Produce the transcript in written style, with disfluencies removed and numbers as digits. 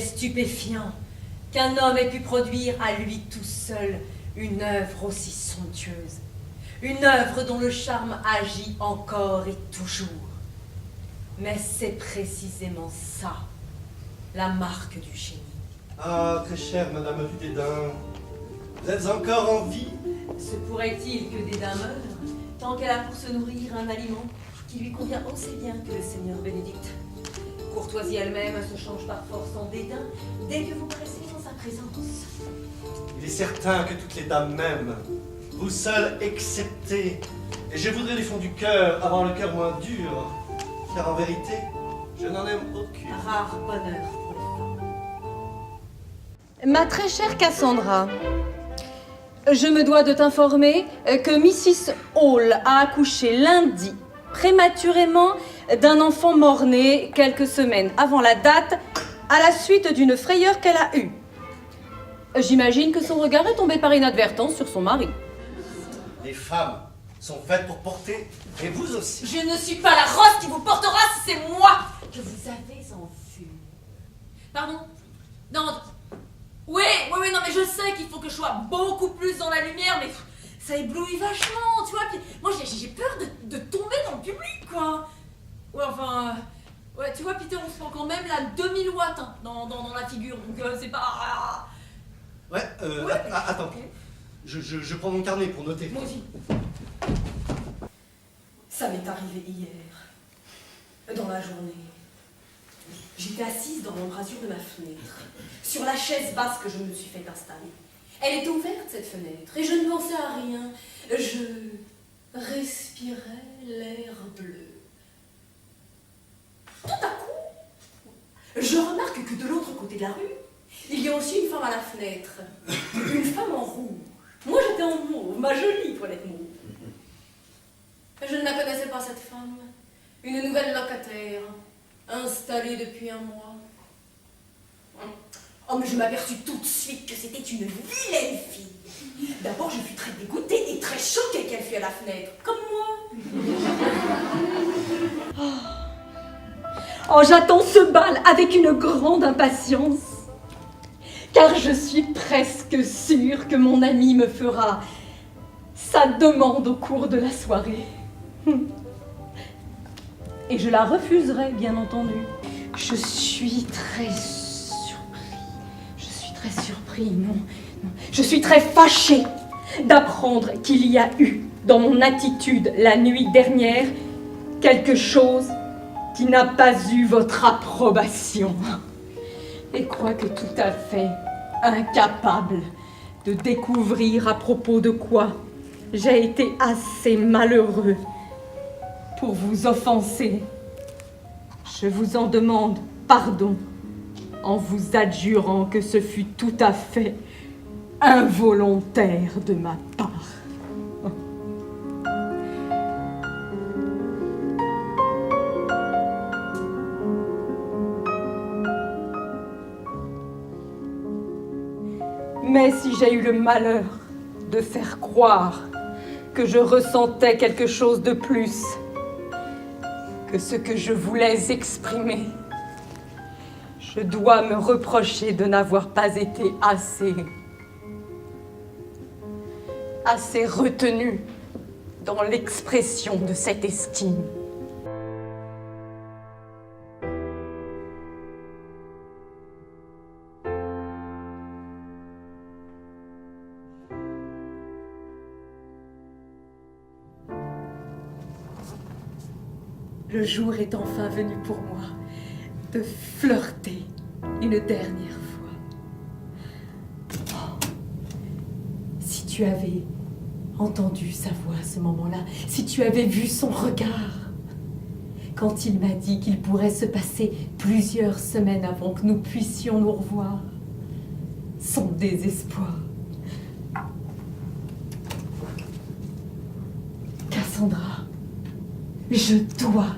est stupéfiant qu'un homme ait pu produire à lui tout seul une œuvre aussi somptueuse. Une œuvre dont le charme agit encore et toujours. Mais c'est précisément ça, la marque du génie. Ah, très chère Madame Dudédin, vous êtes encore en vie? Se pourrait-il que Dédain meure, tant qu'elle a pour se nourrir un aliment qui lui convient aussi bien que le Seigneur Bénédicte? Courtoisie elle-même se change par force en dédain dès que vous paraissez en sa présence. Il est certain que toutes les dames m'aiment, vous seul excepté, et je voudrais du fond du cœur avoir le cœur moins dur, car en vérité, je n'en aime aucune. Rare bonheur pour les femmes. Ma très chère Cassandra, je me dois de t'informer que Mrs. Hall a accouché lundi, prématurément, d'un enfant mort-né quelques semaines avant la date, à la suite d'une frayeur qu'elle a eue. J'imagine que son regard est tombé par inadvertance sur son mari. Les femmes sont faites pour porter, et vous aussi. Je ne suis pas la rose qui vous portera, c'est moi que vous avez en vue. Pardon? Non. Oui, non, mais je sais qu'il faut que je sois beaucoup plus dans la lumière, mais ça éblouit vachement, tu vois. Puis moi, j'ai peur de tomber dans le public, quoi. Ouais, enfin... ouais, tu vois, Peter, on se prend quand même là 2000 watts hein, dans la figure, donc c'est pas... Ouais, attends. Ok. Je prends mon carnet pour noter. Moi aussi. Ça m'est arrivé hier, dans la journée. J'étais assise dans l'embrasure de ma fenêtre, sur la chaise basse que je me suis fait installer. Elle était ouverte, cette fenêtre, et je ne pensais à rien. Je respirais l'air bleu. Tout à coup, je remarque que de l'autre côté de la rue, il y a aussi une femme à la fenêtre. Une femme en rouge. Moi, j'étais en mauve, ma jolie toilette mauve. Je ne la connaissais pas, cette femme. Une nouvelle locataire, installée depuis un mois. Oh, mais je m'aperçus tout de suite que c'était une vilaine fille. D'abord, je fus très dégoûtée et très choquée qu'elle fût à la fenêtre, comme moi. Oh, j'attends ce bal avec une grande impatience, car je suis presque sûre que mon ami me fera sa demande au cours de la soirée. Et je la refuserai, bien entendu. Je suis très surpris, non. Je suis très fâchée d'apprendre qu'il y a eu, dans mon attitude la nuit dernière, quelque chose qui n'a pas eu votre approbation. Et quoique tout à fait incapable de découvrir à propos de quoi j'ai été assez malheureux pour vous offenser, je vous en demande pardon en vous adjurant que ce fut tout à fait involontaire de ma part. Mais si j'ai eu le malheur de faire croire que je ressentais quelque chose de plus que ce que je voulais exprimer, je dois me reprocher de n'avoir pas été assez retenue dans l'expression de cette estime. Le jour est enfin venu pour moi de flirter une dernière fois. Oh, si tu avais entendu sa voix à ce moment-là, si tu avais vu son regard, quand il m'a dit qu'il pourrait se passer plusieurs semaines avant que nous puissions nous revoir, son désespoir. Cassandra, je dois